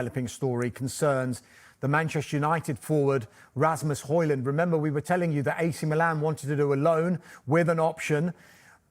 Developing story concerns the Manchester United forward Rasmus Højlund. Remember, we were telling you that AC Milan wanted to do a loan with an option.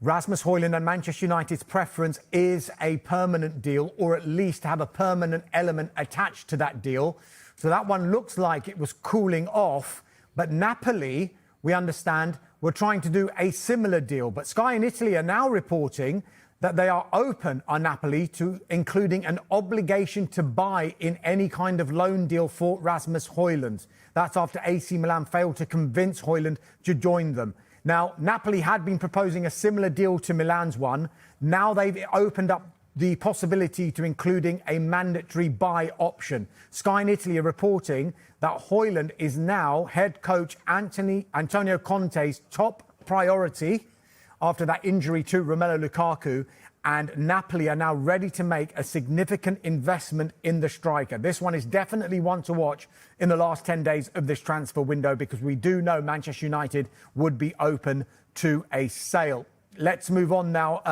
Rasmus Højlund and Manchester United's preference is a permanent deal, or at least have a permanent element attached to that deal. So that one looks like it was cooling off. But Napoli, we understand, were trying to do a similar deal. But Sky in Italy are now reporting that they are open on Napoli to including an obligation to buy in any kind of loan deal for Rasmus Højlund. That's after AC Milan failed to convince Højlund to join them. Now, Napoli had been proposing a similar deal to Milan's one. Now they've opened up the possibility to including a mandatory buy option. Sky in Italy are reporting that Højlund is now head coach Antonio Conte's top priority after that injury to Romelu Lukaku, and Napoli are now ready to make a significant investment in the striker. This one is definitely one to watch in the last 10 days of this transfer window, because we do know Manchester United would be open to a sale. Let's move on now,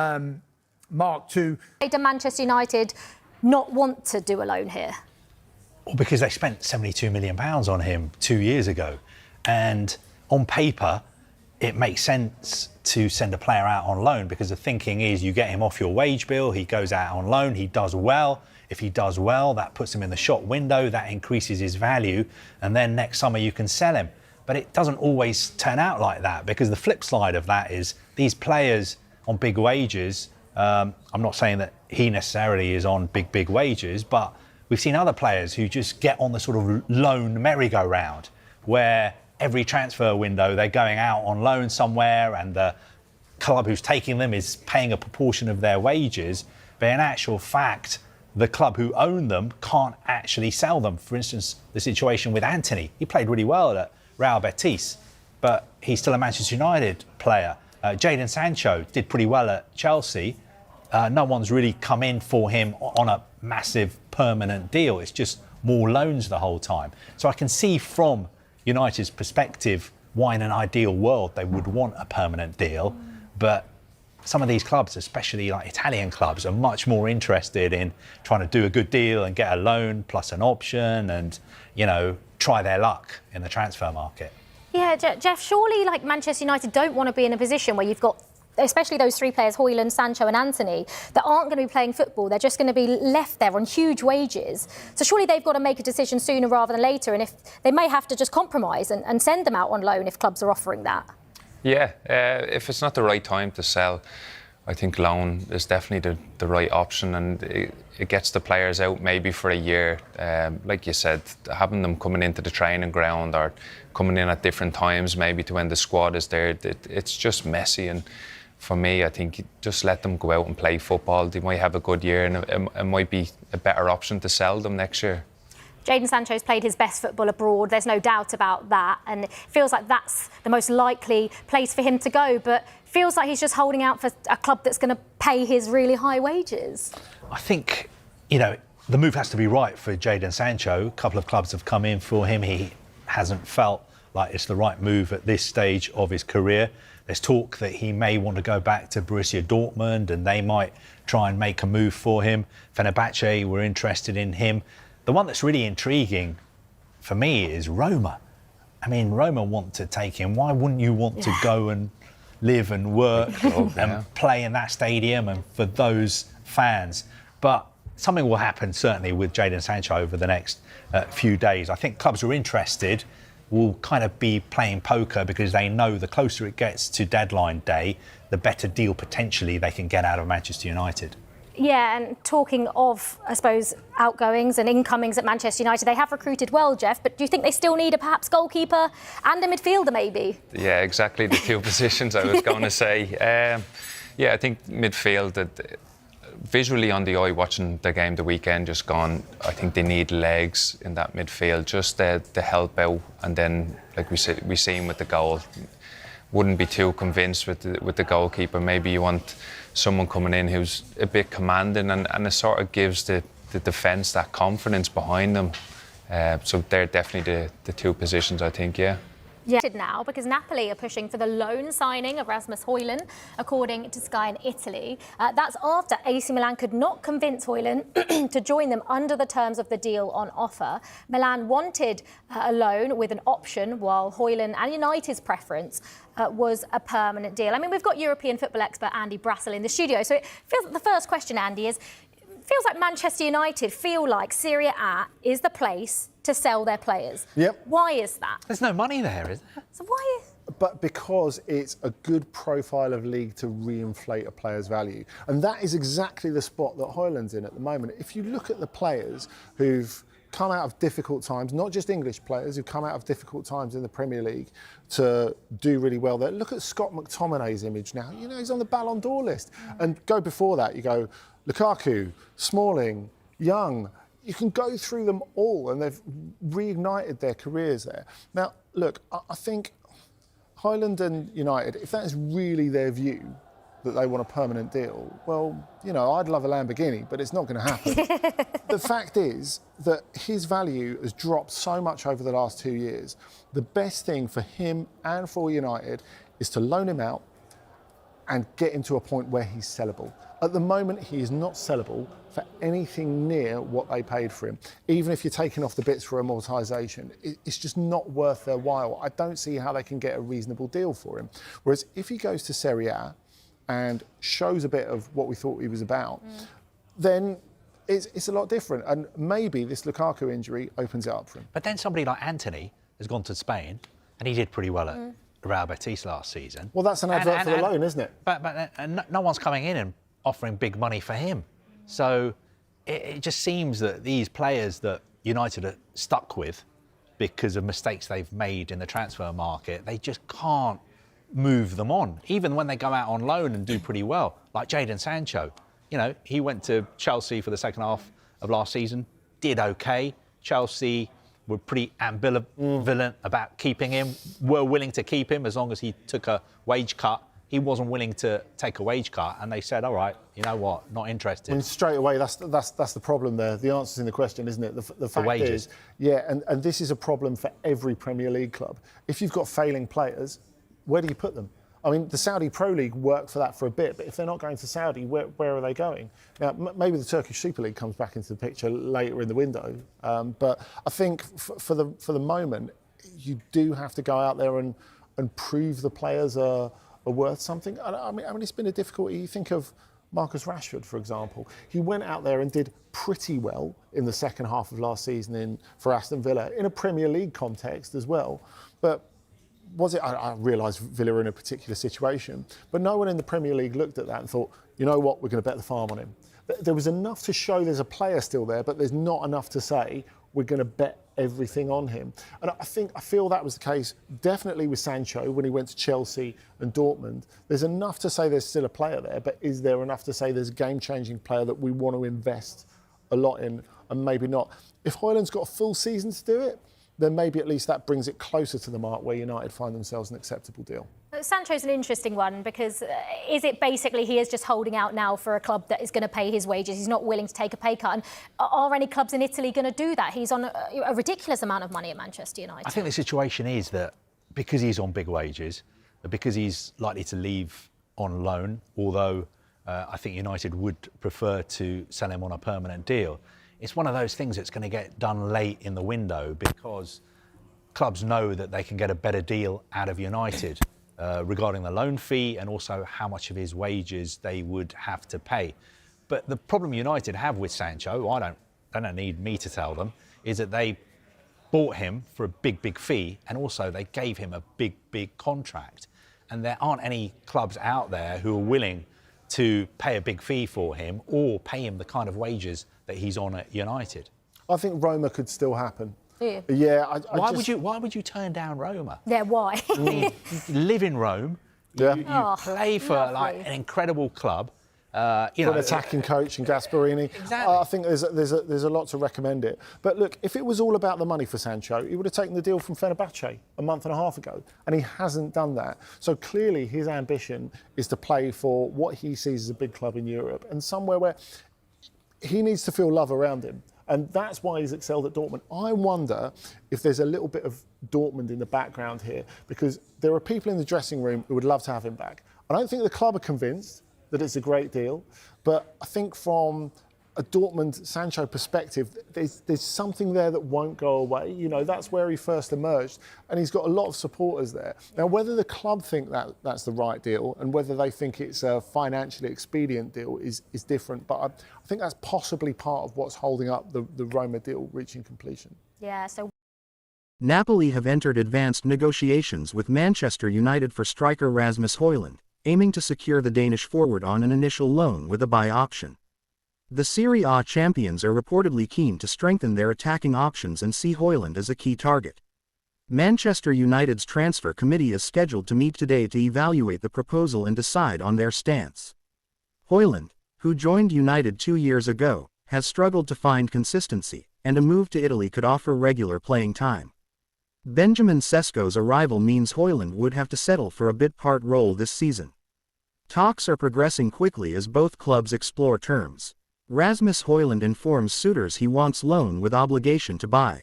Mark, to... Why do Manchester United not want to do a loan here? Well, because they spent £72 million on him 2 years ago. And on paper, it makes sense to send a player out on loan, because the thinking is you get him off your wage bill, he goes out on loan, he does well. If he does well, that puts him in the shop window, that increases his value, and then next summer you can sell him. But it doesn't always turn out like that, because the flip side of that is these players on big wages, I'm not saying that he necessarily is on big wages, but we've seen other players who just get on the sort of loan merry-go-round, where every transfer window they're going out on loan somewhere and the club who's taking them is paying a proportion of their wages, but in actual fact the club who own them can't actually sell them. For instance, the situation with Antony, he played really well at Real Betis, but he's still a Manchester United player. Jadon Sancho did pretty well at Chelsea. No one's really come in for him on a massive permanent deal. It's just more loans the whole time. So I can see from United's perspective why in an ideal world they would want a permanent deal, but some of these clubs, especially like Italian clubs, are much more interested in trying to do a good deal and get a loan plus an option and, you know, try their luck in the transfer market. Yeah, Jeff, surely like Manchester United don't want to be in a position where you've got, especially those three players, Højlund, Sancho and Antony, that aren't going to be playing football. They're just going to be left there on huge wages. So surely they've got to make a decision sooner rather than later. And if they may have to just compromise and send them out on loan if clubs are offering that. Yeah, if it's not the right time to sell, I think loan is definitely the right option, and it gets the players out maybe for a year. Like you said, having them coming into the training ground or coming in at different times, maybe to when the squad is there, it's just messy. And for me, I think just let them go out and play football. They might have a good year, and it might be a better option to sell them next year. Jadon Sancho's played his best football abroad, there's no doubt about that, and it feels like that's the most likely place for him to go, but feels like he's just holding out for a club that's going to pay his really high wages. I think, you know, the move has to be right for Jadon Sancho. A couple of clubs have come in for him. He hasn't felt like it's the right move at this stage of his career. There's talk that he may want to go back to Borussia Dortmund and they might try and make a move for him. Fenerbahce were interested in him. The one that's really intriguing for me is Roma. I mean, Roma want to take him. Why wouldn't you want to go and live and work and play in that stadium and for those fans? But something will happen certainly with Jadon Sancho over the next few days. I think clubs who are interested will kind of be playing poker, because they know the closer it gets to deadline day, the better deal potentially they can get out of Manchester United. Yeah, and talking of, I suppose, outgoings and incomings at Manchester United, they have recruited well, Jeff, but do you think they still need a perhaps goalkeeper and a midfielder maybe? Yeah, exactly the two positions I was going to say. Yeah, I think midfield, visually on the eye, watching the game the weekend just gone, I think they need legs in that midfield, just to help out. And then, like we seen with the goal, wouldn't be too convinced with the goalkeeper. Maybe you want someone coming in who's a bit commanding, and it sort of gives the defence that confidence behind them. So they're definitely the two positions, I think, yeah. Yeah, now because Napoli are pushing for the loan signing of Rasmus Højlund, according to Sky in Italy. That's after AC Milan could not convince Højlund to join them under the terms of the deal on offer. Milan wanted a loan with an option, while Højlund and United's preference was a permanent deal. I mean, we've got European football expert Andy Brassel in the studio, so it feels like the first question, Andy, is feels like Manchester United feel like Serie A is the place to sell their players. Yep. Why is that? There's no money there, is there? So why? But because it's a good profile of league to reinflate a player's value. And that is exactly the spot that Hojlund's in at the moment. If you look at the players who've come out of difficult times, not just English players who've come out of difficult times in the Premier League to do really well there. Look at Scott McTominay's image now. You know, he's on the Ballon d'Or list. And go before that, you go Lukaku, Smalling, Young. You can go through them all, and they've reignited their careers there. Now, look, I think Højlund and United, if that is really their view, that they want a permanent deal, well, you know, I'd love a Lamborghini, but it's not going to happen. The fact is that his value has dropped so much over the last 2 years. The best thing for him and for United is to loan him out and get him to a point where he's sellable. At the moment, he is not sellable for anything near what they paid for him. Even if you're taking off the bits for amortisation, it's just not worth their while. I don't see how they can get a reasonable deal for him. Whereas if he goes to Serie A and shows a bit of what we thought he was about, then it's a lot different. And maybe this Lukaku injury opens it up for him. But then somebody like Anthony has gone to Spain, and he did pretty well at Real Betis last season. Well, that's an advert for the loan, isn't it? But no one's coming in and offering big money for him. So it just seems that these players that United are stuck with because of mistakes they've made in the transfer market, they just can't move them on, even when they go out on loan and do pretty well, like Jadon Sancho. You know, he went to Chelsea for the second half of last season, did okay. Chelsea were pretty ambivalent about keeping him, were willing to keep him as long as he took a wage cut. He wasn't willing to take a wage cut, and they said, all right, you know what, not interested. And straight away, that's the problem there. The answer's in the question, isn't it? The fact wages. is, yeah, and this is a problem for every Premier League club. If you've got failing players, where do you put them? I mean, the Saudi Pro League worked for that for a bit, but if they're not going to Saudi, where are they going? Now, maybe the Turkish Super League comes back into the picture later in the window, but I think for the moment, you do have to go out there and prove the players are worth something. I mean, it's been a difficulty. You think of Marcus Rashford, for example. He went out there and did pretty well in the second half of last season for Aston Villa, in a Premier League context as well. But was it? I realise Villa are in a particular situation, but no one in the Premier League looked at that and thought, you know what, we're going to bet the farm on him. There was enough to show there's a player still there, but there's not enough to say we're going to bet everything on him. And I feel that was the case definitely with Sancho when he went to Chelsea and Dortmund. There's enough to say there's still a player there, but is there enough to say there's a game-changing player that we want to invest a lot in, and maybe not? If Højlund's got a full season to do it, then maybe at least that brings it closer to the mark where United find themselves an acceptable deal. Sancho's an interesting one because is it basically he is just holding out now for a club that is going to pay his wages? He's not willing to take a pay cut. And are any clubs in Italy going to do that? He's on a ridiculous amount of money at Manchester United. I think the situation is that because he's on big wages, because he's likely to leave on loan, although I think United would prefer to sell him on a permanent deal, it's one of those things that's going to get done late in the window because clubs know that they can get a better deal out of United regarding the loan fee and also how much of his wages they would have to pay. But the problem United have with Sancho, they don't need me to tell them, is that they bought him for a big fee, and also they gave him a big contract. And there aren't any clubs out there who are willing to pay a big fee for him or pay him the kind of wages that he's on at United. I think Roma could still happen. Yeah. Yeah. Why would you turn down Roma? Yeah, why? You live in Rome. Yeah. You play for like an incredible club. For an attacking coach and Gasperini. Exactly. I think there's a lot to recommend it. But look, if it was all about the money for Sancho, he would have taken the deal from Fenerbahce a month and a half ago, and he hasn't done that. So clearly his ambition is to play for what he sees as a big club in Europe and somewhere where he needs to feel love around him. And that's why he's excelled at Dortmund. I wonder if there's a little bit of Dortmund in the background here, because there are people in the dressing room who would love to have him back. I don't think the club are convinced that it's a great deal, but I think from a Dortmund Sancho perspective, there's something there that won't go away. You know, that's where he first emerged, and he's got a lot of supporters there. Now, whether the club think that that's the right deal and whether they think it's a financially expedient deal is different, but I think that's possibly part of what's holding up the Roma deal reaching completion. Yeah, so Napoli have entered advanced negotiations with Manchester United for striker Rasmus Højlund, aiming to secure the Danish forward on an initial loan with a buy option. The Serie A champions are reportedly keen to strengthen their attacking options and see Hojlund as a key target. Manchester United's transfer committee is scheduled to meet today to evaluate the proposal and decide on their stance. Hojlund, who joined United 2 years ago, has struggled to find consistency, and a move to Italy could offer regular playing time. Benjamin Sesko's arrival means Hojlund would have to settle for a bit-part role this season. Talks are progressing quickly as both clubs explore terms. Rasmus Højlund informs suitors he wants loan with obligation to buy.